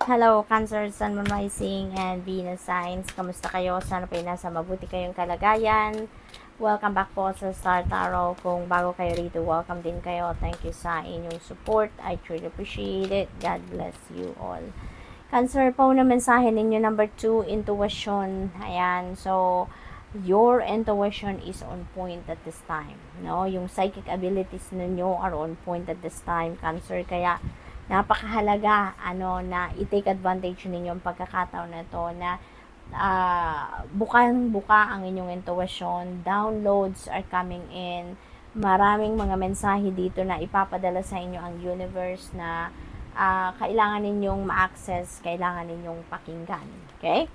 Hello, Cancer, Sun, Moon Rising, and Venus Signs. Kamusta kayo? Sana po nasa mabuti kayong kalagayan. Welcome back po sa Star Tarot. Kung bago kayo rito, welcome din kayo. Thank you sa inyong support. I truly appreciate it. God bless you all. Cancer po na mensahe ninyo number 2, intuition. Ayan, so your intuition is on point at this time. No? Yung psychic abilities ninyo are on point at this time, Cancer. Kaya napakahalaga na i-take advantage ninyo ang pagkakataon na to na bukang-buka ang inyong intuition. Downloads are coming in. Maraming mga mensahe dito na ipapadala sa inyo ang universe na kailangan ninyong ma-access, kailangan ninyong pakinggan. Okay?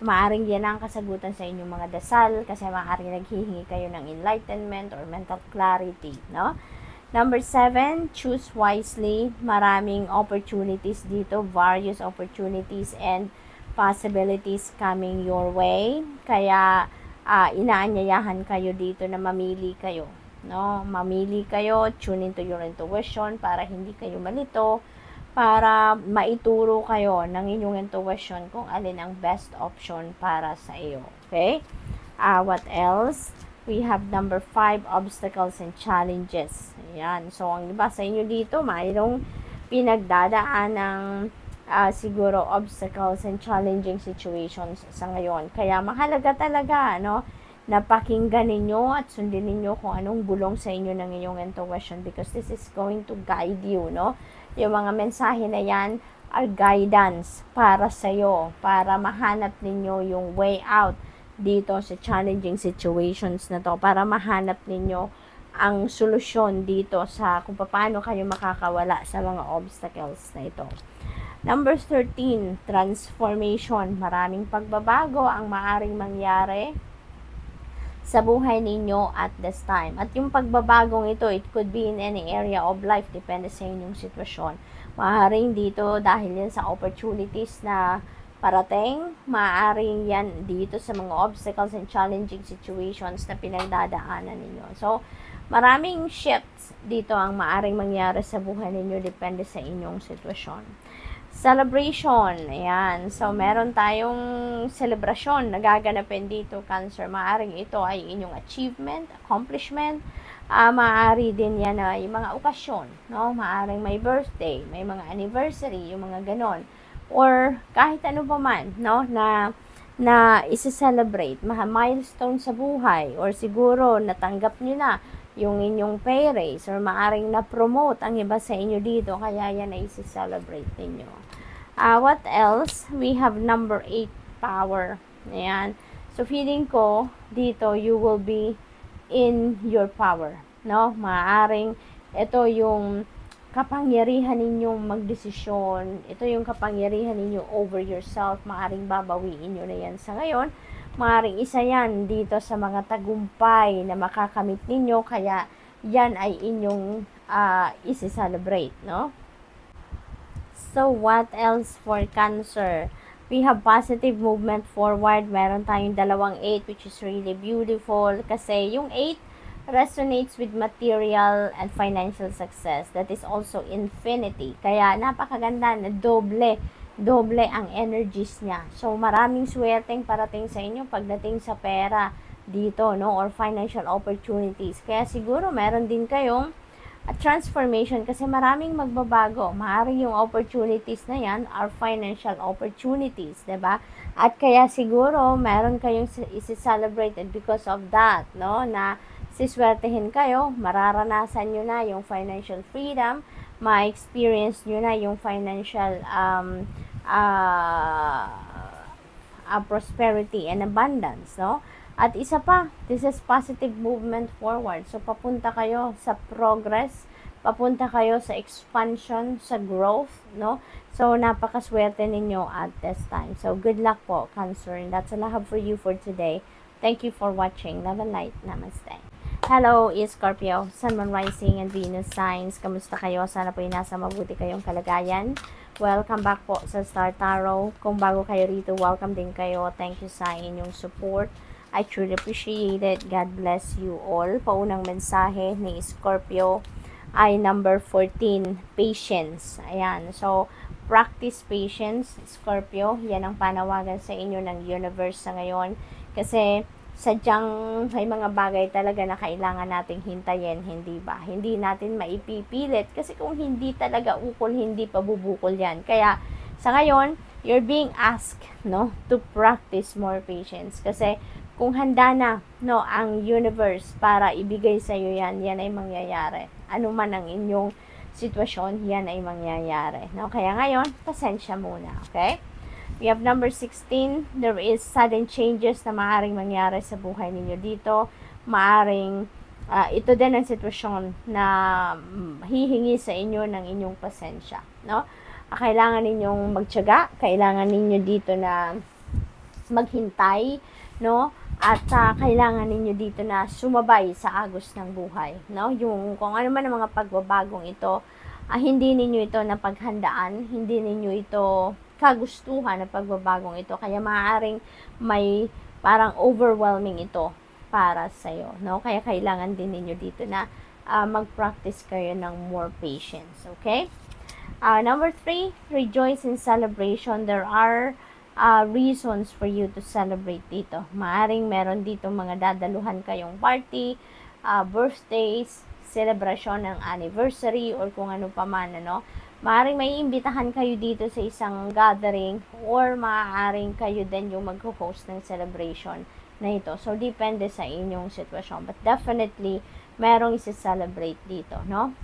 Maaring yan ang kasagutan sa inyong mga dasal kasi maaring naghihingi kayo ng enlightenment or mental clarity, no? Number 7, choose wisely. Maraming opportunities dito, various opportunities and possibilities coming your way. Kaya inaanyayahan kayo dito na mamili kayo, no? Mamili kayo, tune into your intuition para hindi kayo malito, para maituro kayo ng inyong intuition kung alin ang best option para sa iyo. Okay? What else? We have number 5, obstacles and challenges. Ayan. So, ang iba sa inyo dito, mayroong pinagdadaan ng siguro obstacles and challenging situations sa ngayon. Kaya mahalaga talaga, na pakinggan ninyo at sundin ninyo kung anong bulong sa inyo ng inyong intuition because this is going to guide you, no? Yung mga mensahe na yan are guidance para sa iyo, para mahanap ninyo yung way out dito sa challenging situations na to, para mahanap ninyo ang solusyon dito sa kung paano kayo makakawala sa mga obstacles na ito. Number 13, transformation. Maraming pagbabago ang maaring mangyari sa buhay ninyo at this time. At yung pagbabagong ito, it could be in any area of life, depende sa inyong sitwasyon. Maaaring dito dahil yan sa opportunities na parating, maaaring yan dito sa mga obstacles and challenging situations na pinagdadaanan ninyo. So, maraming shifts dito ang maaaring mangyari sa buhay ninyo, depende sa inyong sitwasyon. Celebration, ayan. So, meron tayong celebration na gaganapin dito, Cancer. Maaaring ito ay inyong achievement, accomplishment. Maaari din yan ay mga okasyon, no? Maaaring may birthday, may mga anniversary, yung mga ganon. Or kahit ano pa man, no, na isi-celebrate, milestone sa buhay, or siguro natanggap nyo na yung inyong pay raise, or maaring na-promote ang iba sa inyo dito, kaya yan ay isi-celebrate ninyo. What else? We have number 8, power. Ayan. So, feeling ko, dito, you will be in your power, no? Maaring, ito yung kapangyarihan ninyong magdesisyon. Ito yung kapangyarihan ninyo over yourself. Maaring babawiin nyo na yan sa ngayon. Maaring isa yan dito sa mga tagumpay na makakamit ninyo. Kaya yan ay inyong isi-celebrate, no? So, what else for Cancer? We have positive movement forward. Meron tayong dalawang 8 which is really beautiful. Kasi yung 8 resonates with material and financial success. That is also infinity. Kaya napakaganda na doble ang energies niya. So maraming swerteng parating sa inyo pagdating sa pera dito, no, or financial opportunities. Kaya siguro meron din kayong transformation kasi maraming magbabago. Maaaring yung opportunities na yan are financial opportunities, 'di ba? At kaya siguro meron kayong isi-celebrate because of that, no, na siswertehin kayo, mararanasan nyo na yung financial freedom, ma-experience nyo na yung financial prosperity and abundance, no? At isa pa, this is positive movement forward. So, papunta kayo sa progress, papunta kayo sa expansion, sa growth, no? So, napakaswerte ninyo at this time. So, good luck po, Cancer. And that's all I have for you for today. Thank you for watching. Love and light. Namaste. Hello, Scorpio, Sun, Moon, Rising, and Venus signs. Kamusta kayo? Sana po nasa mabuti kayong kalagayan. Welcome back po sa Star Tarot. Kung bago kayo rito, welcome din kayo. Thank you sa inyong support. I truly appreciate it. God bless you all. Paunang mensahe ni Scorpio ay number 14, patience. Ayan. So, practice patience, Scorpio. Yan ang panawagan sa inyo ng universe sa ngayon. Kasi sadyang may mga bagay talaga na kailangan nating hintayin, hindi ba? Hindi natin maipipilit kasi kung hindi talaga ukol, hindi pa bubukol yan. Kaya sa ngayon, you're being asked, no, to practice more patience kasi kung handa na, no, ang universe para ibigay sa iyo yan, yan ay mangyayari. Ano man ang inyong sitwasyon, yan ay mangyayari, no? Kaya ngayon, pasensya muna, okay? We have number 16. There is sudden changes na maaaring mangyari sa buhay ninyo dito. Maaaring ito din ang sitwasyon na hihingi sa inyo ng inyong pasensya, no? Kailangan ninyong magtiyaga, kailangan ninyo dito na maghintay, no? At kailangan ninyo dito na sumabay sa agos ng buhay, no? Yung kung ano man ang mga pagbabagong ito, hindi ninyo ito napaghandaan, hindi ninyo ito kagustuhan na pagbabagong ito. Kaya maaaring may parang overwhelming ito para sa'yo, no? Kaya kailangan din ninyo dito na mag-practice kayo ng more patience, okay? Number 3, rejoice in celebration. There are reasons for you to celebrate dito. Maaring meron dito mga dadaluhan kayong party, birthdays, celebration ng anniversary, or kung ano pa man, ano. Maaring may imbitahan kayo dito sa isang gathering, or maaaring kayo din yung mag-host ng celebration na ito. So, depende sa inyong sitwasyon. But definitely, merong isi-celebrate dito, no?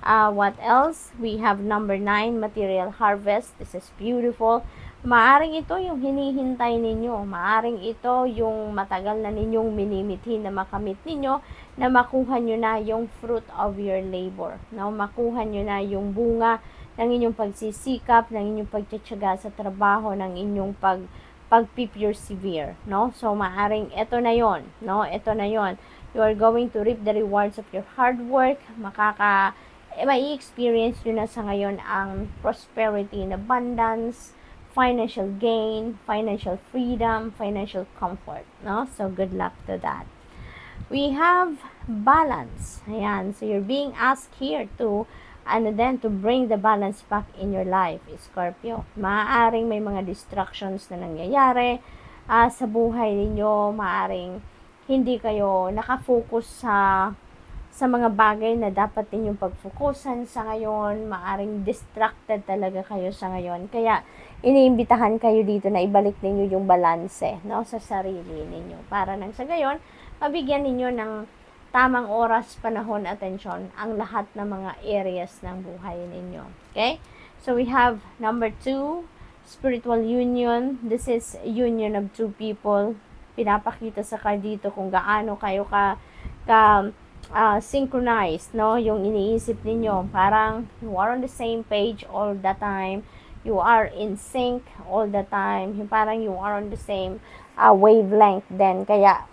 What else? We have number 9, material harvest. This is beautiful. Maaring ito yung hinihintay ninyo. Maaring ito yung matagal na ninyong minimithi na makamit ninyo, na makuha nyo na yung fruit of your labor. No? Makuha nyo na yung bunga ng inyong pagsisikap, ng inyong pagtitiyaga sa trabaho, ng inyong pag-persevere. No? So, maaring ito na yon, no? Ito na yon. You are going to reap the rewards of your hard work. May experience nyo na sa ngayon ang prosperity and abundance, financial gain, financial freedom, financial comfort, no? So, good luck to that. We have balance. Ayan. So, you're being asked here to bring the balance back in your life, Scorpio. Maaaring may mga distractions na nangyayari sa buhay ninyo. Maaaring hindi kayo nakafocus sa mga bagay na dapat ninyong pagfokusan sa ngayon. Maaring distracted talaga kayo sa ngayon. Kaya, iniimbitahan kayo dito na ibalik ninyo yung balanse, no, sa sarili ninyo. Para nang sa gayon, mabigyan ninyo ng tamang oras, panahon, atensyon ang lahat ng mga areas ng buhay ninyo. Okay? So, we have number 2, spiritual union. This is union of two people. Pinapakita sa card dito kung gaano kayo synchronized, no? Yung iniisip ninyo, parang you are on the same page all the time, you are in sync all the time, yung parang you are on the same wavelength din, kaya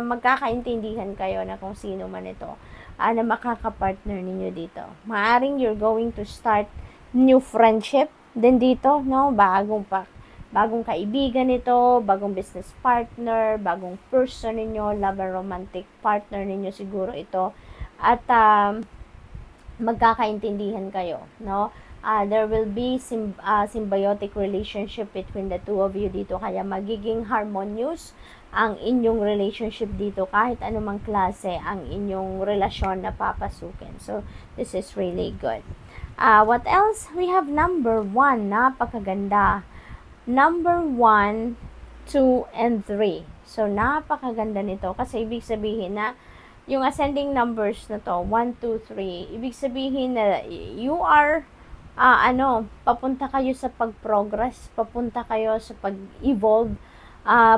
magkakaintindihan kayo na kung sino man ito na makakapartner ninyo dito. Maaring you're going to start new friendship din dito, no? Bagong kaibigan ito, bagong business partner, bagong person ninyo, love and romantic partner ninyo siguro ito. At magkakaintindihan kayo, no? There will be symbiotic relationship between the two of you dito, kaya magiging harmonious ang inyong relationship dito kahit anumang klase ang inyong relasyon na papasukin. So, this is really good. What else? We have number 1, napakaganda. Number 1, 2, and 3. So, napakaganda nito kasi ibig sabihin na yung ascending numbers na to, 1, 2, 3, ibig sabihin na you are, papunta kayo sa pag-progress, papunta kayo sa pag-evolve,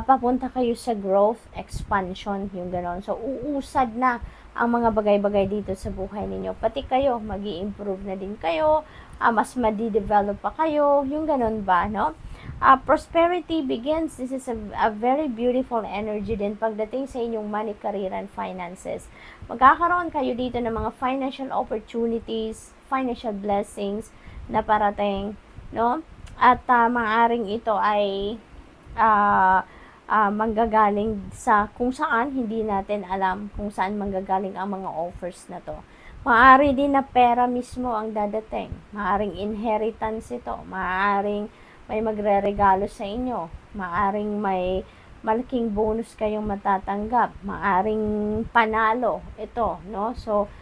papunta kayo sa growth, expansion, yung ganon. So, uusad na ang mga bagay-bagay dito sa buhay ninyo. Pati kayo, mag-i-improve na din kayo, mas madi-develop pa kayo, yung ganon ba, no? Prosperity begins. This is a very beautiful energy din pagdating sa inyong money, career, and finances. Magkakaroon kayo dito ng mga financial opportunities, financial blessings na parating, no? At maaaring ito ay manggagaling sa kung saan hindi natin alam kung saan manggagaling ang mga offers na to. Maaari din na pera mismo ang dadating. Maaring inheritance ito. Maaring may magreregalo sa inyo. Maaring may malaking bonus kayong matatanggap. Maaring panalo ito, no? So,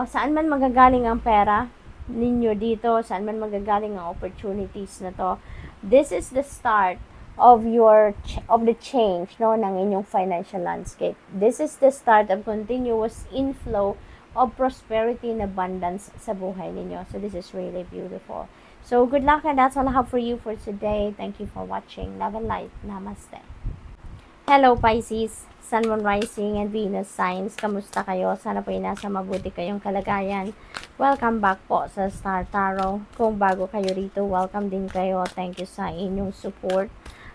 saan man magagaling ang pera ninyo dito, saan man magagaling ang opportunities na to, this is the start of the change, no, ng inyong financial landscape. This is the start of continuous inflow of prosperity and abundance sa buhay ninyo. So this is really beautiful. So good luck, and that's all I have for you for today. Thank you for watching. Love and light. Namaste. Hello Pisces, Sun, Moon, Rising, and Venus signs. Kamusta kayo? Sana po nasa mabuti kayong kalagayan. Welcome back po sa Star Tarot. Kung bago kayo rito, welcome din kayo. Thank you sa inyong support.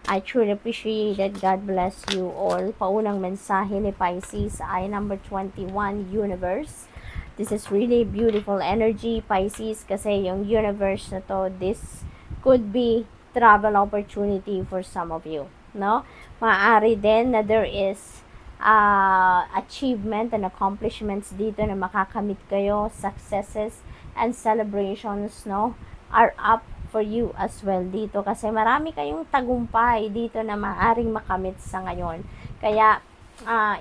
I truly appreciate it. God bless you all. Paunang mensahe ni Pisces ay number 21, Universe. This is really beautiful energy, Pisces, kasi yung universe na to, this could be travel opportunity for some of you, no? Maaari din na there is achievement and accomplishments dito na makakamit kayo, successes and celebrations, no, are up for you as well dito, kasi marami kayong tagumpay dito na maaaring makamit sa ngayon. Kaya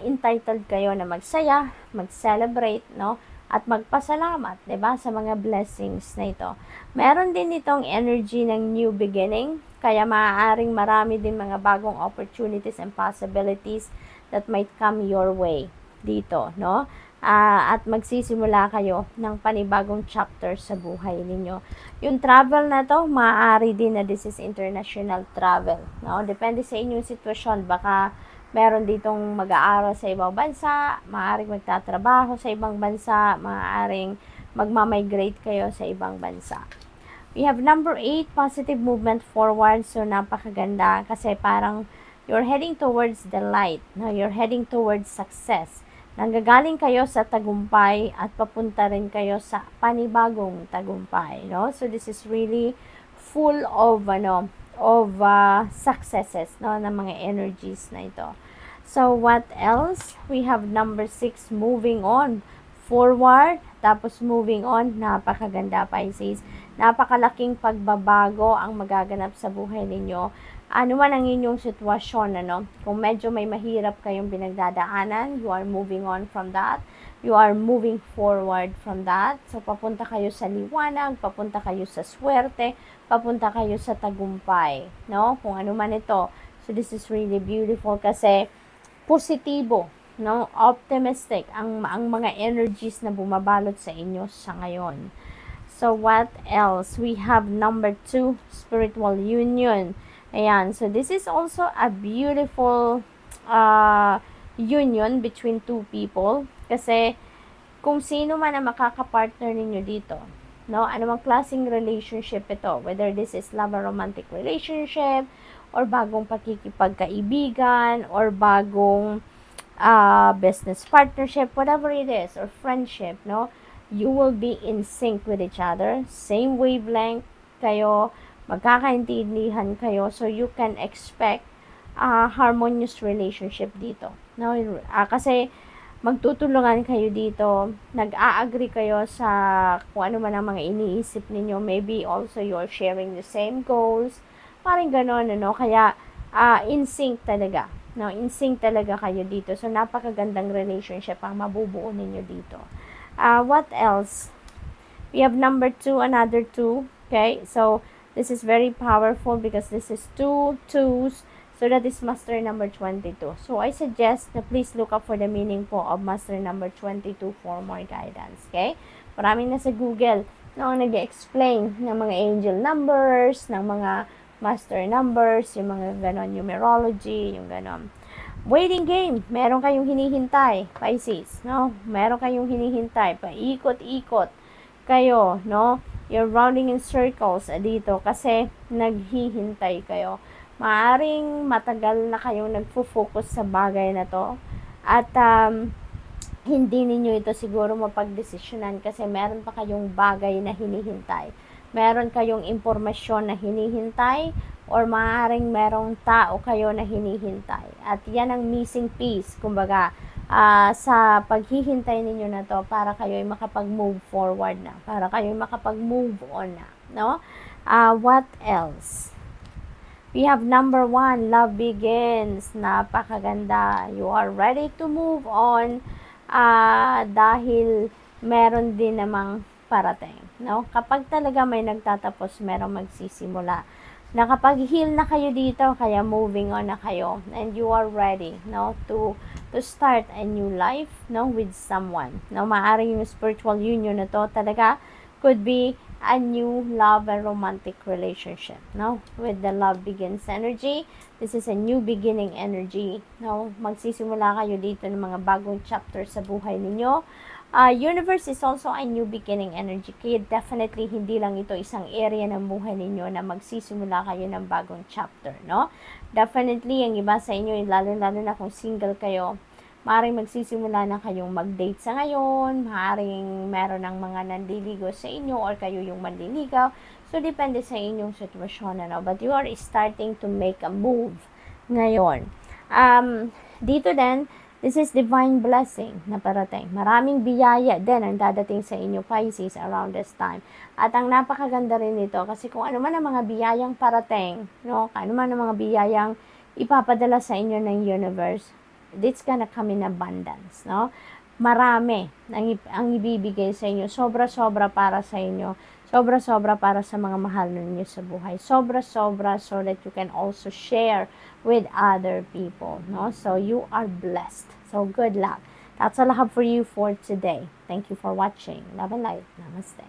entitled kayo na magsaya, mag-celebrate, no, at magpasalamat, 'di ba, sa mga blessings na ito. Meron din itong energy ng new beginning, kaya maaaring marami din mga bagong opportunities and possibilities that might come your way dito, no? At magsisimula kayo ng panibagong chapter sa buhay ninyo. Yung travel na to, maaari din na this is international travel, no? Depende sa inyong sitwasyon. Baka meron ditong mag-aaral sa ibang bansa, maaaring magtatrabaho sa ibang bansa, maaaring magmamigrate kayo sa ibang bansa. We have number 8, positive movement forward. So, napakaganda kasi parang you're heading towards the light, no? You're heading towards success. Nanggagaling kayo sa tagumpay at papunta rin kayo sa panibagong tagumpay, no? So this is really full of successes, no, ng mga energies na ito. So what else? We have number 6, moving on forward, tapos moving on. Napakaganda, Pisces. Napakalaking pagbabago ang magaganap sa buhay ninyo. Ano man ang inyong sitwasyon, ano, kung medyo may mahirap kayong pinagdadaanan, you are moving on from that. You are moving forward from that. So, papunta kayo sa liwanag, papunta kayo sa swerte, papunta kayo sa tagumpay, no? Kung ano man ito. So, this is really beautiful kasi positibo, no? Optimistic ang mga energies na bumabalot sa inyo sa ngayon. So, what else? We have number 2, spiritual union. Ayan, so this is also a beautiful union between two people. Kasi kung sino man ang makakapartner ninyo dito, no, anumang klaseng relationship ito, whether this is love or romantic relationship, or bagong pakikipagkaibigan, or bagong business partnership, whatever it is, or friendship, no, you will be in sync with each other, same wavelength kayo, magkakaintindihan kayo, so you can expect harmonious relationship dito, no? Kasi magtutulungan kayo dito, nag-a-agree kayo sa kung ano man ang mga iniisip ninyo, maybe also you're sharing the same goals, parang ganon, ano? Kaya in sync talaga, no? In sync talaga kayo dito, so napakagandang relationship ang mabubuo ninyo dito. What else? We have number 2, another 2, okay? So this is very powerful because this is 2 2s. So that is master number 22. So I suggest na please look up for the meaning po of master number 22 for more guidance. Okay? Maraming na sa Google na nag-explain ng mga angel numbers, ng mga master numbers, yung mga ganon, numerology, yung ganon. Waiting game. Meron kayong hinihintay, Pisces. No? Meron kayong hinihintay. Paikot-ikot kayo, no? You're rounding in circles dito kasi naghihintay kayo. Maaring matagal na kayong nagfo-focus sa bagay na to at hindi ninyo ito siguro mapagdesisyonan kasi meron pa kayong bagay na hinihintay. Meron kayong impormasyon na hinihintay or maaring merong tao kayo na hinihintay. At yan ang missing piece. Kumbaga, sa paghihintay ninyo na to para kayo ay makapag-move forward na, para kayo ay makapag-move on na, no? What else? We have number 1, love begins. Napakaganda. You are ready to move on dahil meron din namang parating, no? Kapag talaga may nagtatapos, merong magsisimula. Nakapag-heal na kayo dito, kaya moving on na kayo, and you are ready, no, to start a new life, no, with someone, no? Maaring yung spiritual union na to talaga could be a new love and romantic relationship, no, with the love begins energy. This is a new beginning energy, no? Magsisimula kayo dito ng mga bagong chapter sa buhay ninyo. Universe is also a new beginning energy. Kaya definitely hindi lang ito isang area ng buhay ninyo na magsisimula kayo ng bagong chapter, no? Definitely, ang iba sa inyo, lalo-lalo na kung single kayo, maaaring magsisimula na kayong mag-date sa ngayon, maaaring meron ng mga nandiligo sa inyo or kayo yung manliligaw. So, depende sa inyong sitwasyon, ano? But you are starting to make a move ngayon. Dito din, this is divine blessing na parating. Maraming biyaya din ang dadating sa inyo, Pisces, around this time. At ang napakaganda rin nito, kasi kung ano man ang mga biyayang parating, no? Ano man ang mga biyayang ipapadala sa inyo ng universe, it's gonna come in abundance, no? Marami ang ibibigay sa inyo. Sobra-sobra para sa inyo. Sobra-sobra para sa mga mahal ninyo sa buhay. Sobra-sobra so that you can also share with other people, no? So you are blessed. So good luck. That's all I have for you for today. Thank you for watching. Love and light. Namaste.